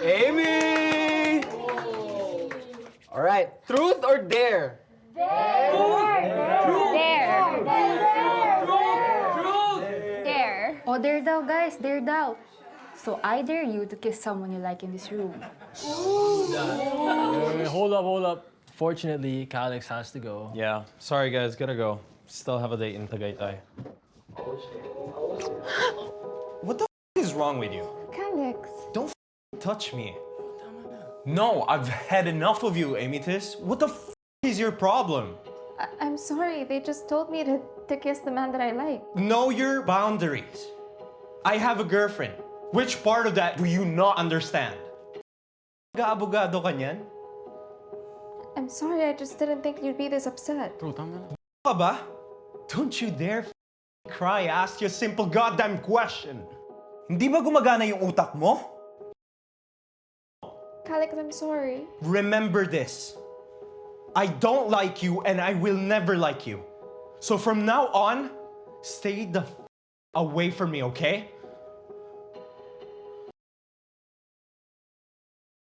Amy! All right, truth or dare? Dare. Oh, dare daw, guys. Dare daw. So I dare you to kiss someone you like in this room. Wait, hold up. Fortunately, Calix has to go. Yeah, sorry guys, gotta go. Still have a date in Tagaytay. What the is wrong with you? Calix. Don't touch me. No, I've had enough of you, Amitis. What the is your problem? I'm sorry. They just told me to kiss the man that I like. Know your boundaries. I have a girlfriend. Which part of that do you not understand? Abogado ka niyan? I'm sorry. I just didn't think you'd be this upset. Ka ba? Don't you dare cry. Ask you a simple goddamn question. Hindi ba gumagana yung utak mo? Calix, I'm sorry. Remember this. I don't like you and I will never like you. So from now on, stay the away from me, okay?